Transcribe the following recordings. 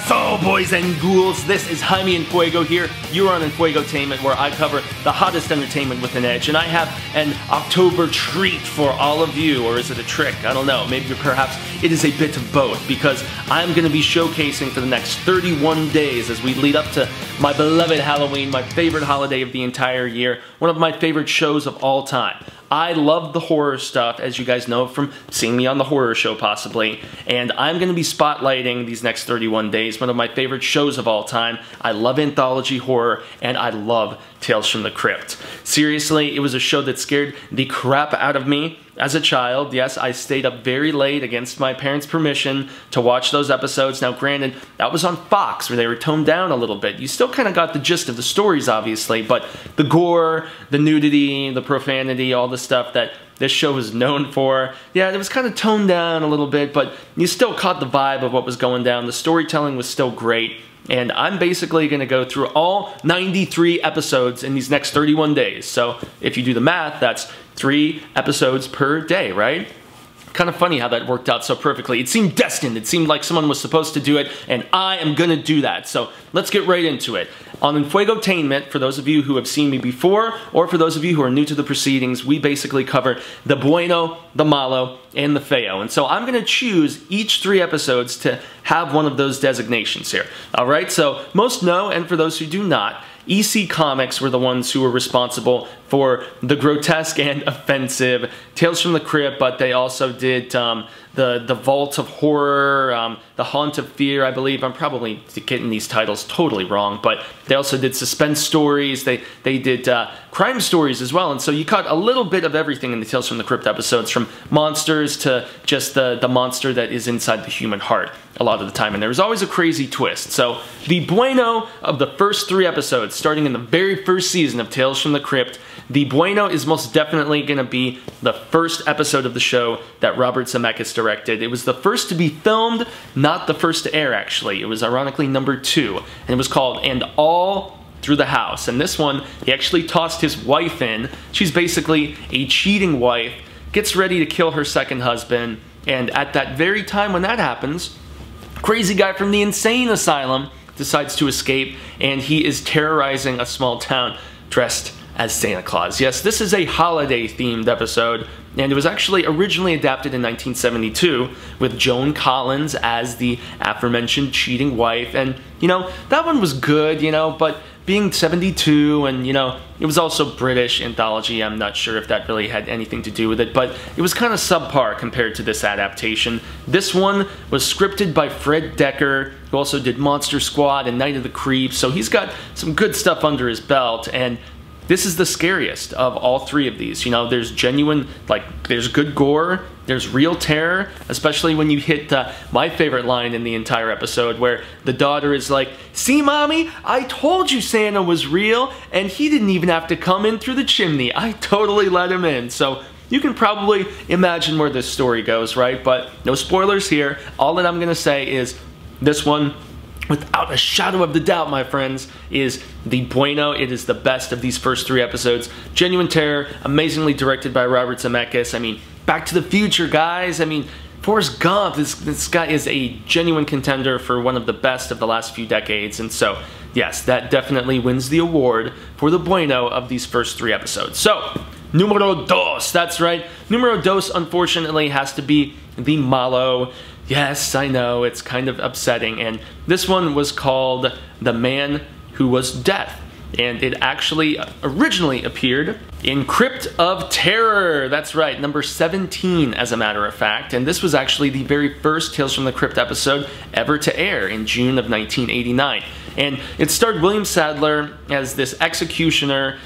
Paso, boys and ghouls. This is Jaime En Fuego here. You are on Enfuegotainment, where I cover the hottest entertainment with an edge. And I have an October treat for all of you. Or is it a trick? I don't know. Maybe perhaps it is a bit of both, because I'm going to be showcasing for the next 31 days as we lead up to my beloved Halloween, my favorite holiday of the entire year, one of my favorite shows of all time. I love the horror stuff, as you guys know from seeing me on the horror show possibly, and I'm going to be spotlighting these next 31 days one of my favorite shows of all time. I love anthology horror, and I love Tales from the Crypt. Seriously, it was a show that scared the crap out of me as a child. Yes, I stayed up very late against my parents' permission to watch those episodes. Now granted, that was on Fox, where they were toned down a little bit. You still kind of got the gist of the stories, obviously, but the gore, the nudity, the profanity, all the stuff that this show was known for, yeah, it was kind of toned down a little bit, but you still caught the vibe of what was going down. The storytelling was still great. And I'm basically going to go through all 93 episodes in these next 31 days. So if you do the math, that's 3 episodes per day, right? Kind of funny how that worked out so perfectly. It seemed destined. It seemed like someone was supposed to do it, and I am going to do that. So let's get right into it. On Enfuegotainment, for those of you who have seen me before, or for those of you who are new to the proceedings, we basically cover the BUENO, the MALO, and the FEO. And so I'm going to choose each 3 episodes to have one of those designations here. Alright, so most know, and for those who do not, EC Comics were the ones who were responsible for the grotesque and offensive Tales from the Crypt, but they also did the Vault of Horror, the Haunt of Fear, I believe. I'm probably getting these titles totally wrong, but they also did suspense stories. They did crime stories as well, and so you caught a little bit of everything in the Tales from the Crypt episodes, from monsters to just the monster that is inside the human heart a lot of the time, and there was always a crazy twist. So the BUENO of the first 3 episodes, starting in the very first season of Tales from the Crypt, the BUENO is most definitely going to be the first episode of the show that Robert Zemeckis directed. It was the first to be filmed, not the first to air, actually. It was ironically number 2, and it was called And All Through the House. And this one, he actually tossed his wife in. She's basically a cheating wife, gets ready to kill her second husband, and at that very time when that happens, crazy guy from the insane asylum decides to escape, and he is terrorizing a small town dressed as Santa Claus. Yes, this is a holiday-themed episode, and it was actually originally adapted in 1972 with Joan Collins as the aforementioned cheating wife, and, you know, that one was good, you know, but being 72 and, you know, it was also British anthology, I'm not sure if that really had anything to do with it, but it was kind of subpar compared to this adaptation. This one was scripted by Fred Decker, who also did Monster Squad and Night of the Creeps, so he's got some good stuff under his belt, and this is the scariest of all 3 of these. You know, there's genuine, like, there's good gore, there's real terror, especially when you hit my favorite line in the entire episode, where the daughter is like, "See, Mommy, I told you Santa was real, and he didn't even have to come in through the chimney. I totally let him in." So you can probably imagine where this story goes, right? But no spoilers here. All that I'm going to say is this one, without a shadow of the doubt, my friends, is the BUENO. It is the best of these first 3 episodes. Genuine terror, amazingly directed by Robert Zemeckis. I mean, Back to the Future, guys. I mean, Forrest Gump, this guy is a genuine contender for one of the best of the last few decades. And so, yes, that definitely wins the award for the BUENO of these first 3 episodes. So, numero dos, that's right. Numero dos, unfortunately, has to be the MALO. Yes, I know, it's kind of upsetting, and this one was called The Man Who Was Death, and it actually originally appeared in Crypt of Terror. That's right, number 17 as a matter of fact, and this was actually the very first Tales from the Crypt episode ever to air in June of 1989. And it starred William Sadler as this executioner.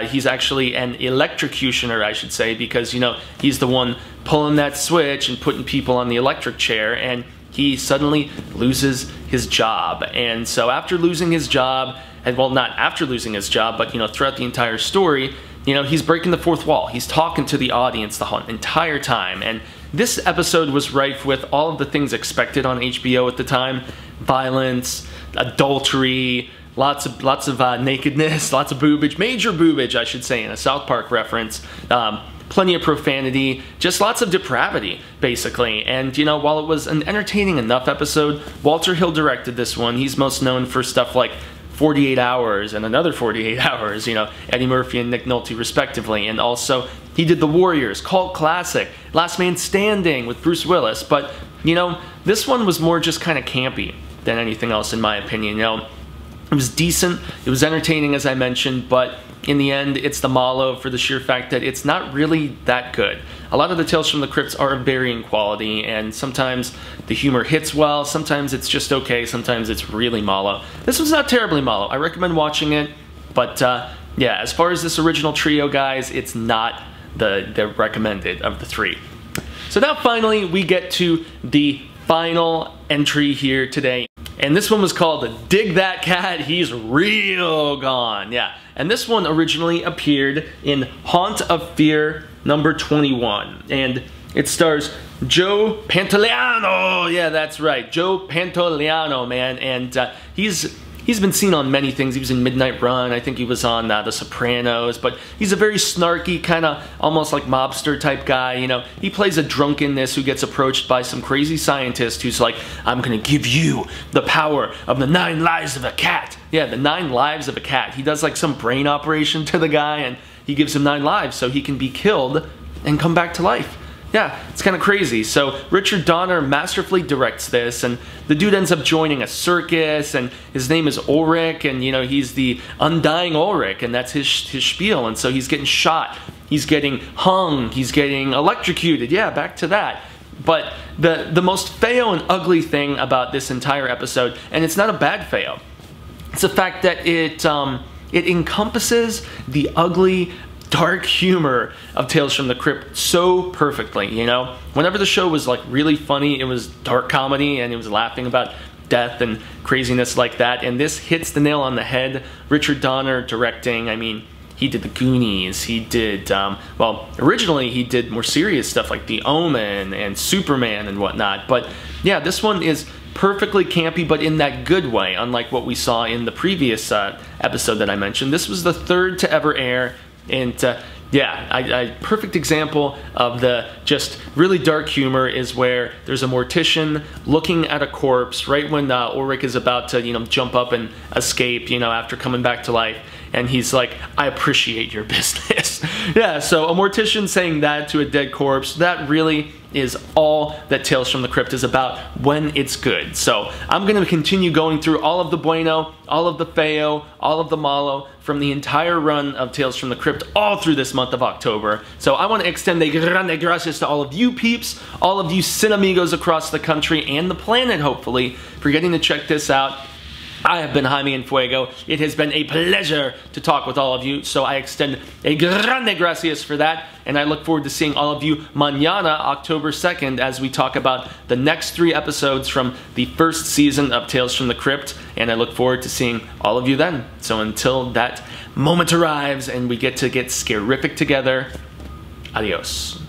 He's actually an electrocutioner, I should say, because, you know, he's the one pulling that switch and putting people on the electric chair, and he suddenly loses his job. And so after losing his job, and well, not after losing his job, but, you know, throughout the entire story, you know, he's breaking the 4th wall. He's talking to the audience the entire time. And this episode was rife with all of the things expected on HBO at the time: violence, adultery, lots of nakedness, lots of boobage, major boobage, I should say, in a South Park reference. plenty of profanity, just lots of depravity, basically. And, you know, while it was an entertaining enough episode, Walter Hill directed this one. He's most known for stuff like 48 Hours and Another 48 Hours, you know, Eddie Murphy and Nick Nolte respectively. And also, he did The Warriors, cult classic, Last Man Standing with Bruce Willis. But, you know, this one was more just kind of campy than anything else, in my opinion. You know, it was decent, it was entertaining, as I mentioned, but in the end, it's the MALO for the sheer fact that it's not really that good. A lot of the Tales from the Crypt are of varying quality, and sometimes the humor hits well, sometimes it's just okay, sometimes it's really MALO. This one's not terribly MALO. I recommend watching it, but yeah, as far as this original trio, guys, it's not the recommended of the three. So now finally, we get to the final entry here today. And this one was called Dig That Cat, He's Real Gone. Yeah, and this one originally appeared in Haunt of Fear number 21. And it stars Joe Pantoliano. Yeah, that's right, Joe Pantoliano, man. And he's been seen on many things. He was in Midnight Run. I think he was on The Sopranos. But he's a very snarky, kind of almost like mobster type guy. You know, he plays a drunkenness who gets approached by some crazy scientist who's like, I'm gonna give you the power of the 9 lives of a cat. Yeah, the 9 lives of a cat. He does like some brain operation to the guy, and he gives him 9 lives so he can be killed and come back to life. Yeah, it's kind of crazy. So Richard Donner masterfully directs this, and the dude ends up joining a circus, and his name is Ulrich, and you know, he's the undying Ulrich, and that's his spiel. And so he's getting shot, he's getting hung, he's getting electrocuted. Yeah, back to that. But the most feo and ugly thing about this entire episode, and it's not a bad feo, it's the fact that it encompasses the ugly, dark humor of Tales from the Crypt so perfectly, you know? Whenever the show was like really funny, it was dark comedy and it was laughing about death and craziness like that, and this hits the nail on the head. Richard Donner directing, I mean, he did The Goonies, he did, well, originally he did more serious stuff like The Omen and Superman and whatnot, but yeah, this one is perfectly campy, but in that good way, unlike what we saw in the previous episode that I mentioned. This was the 3rd to ever air. And yeah, perfect example of the just really dark humor is where there's a mortician looking at a corpse right when Ulrich is about to, you know, jump up and escape, you know, after coming back to life. And he's like, I appreciate your business. Yeah, so a mortician saying that to a dead corpse, that really is all that Tales from the Crypt is about when it's good. So I'm going to continue going through all of the Bueno, all of the Feo, all of the Malo from the entire run of Tales from the Crypt all through this month of October. So I want to extend a grande gracias to all of you peeps, all of you cinemigos across the country and the planet, hopefully, for getting to check this out. I have been Jaime En Fuego. It has been a pleasure to talk with all of you, so I extend a grande gracias for that, and I look forward to seeing all of you mañana, October 2nd, as we talk about the next 3 episodes from the 1st season of Tales from the Crypt, and I look forward to seeing all of you then. So until that moment arrives and we get to get scarific together, adios.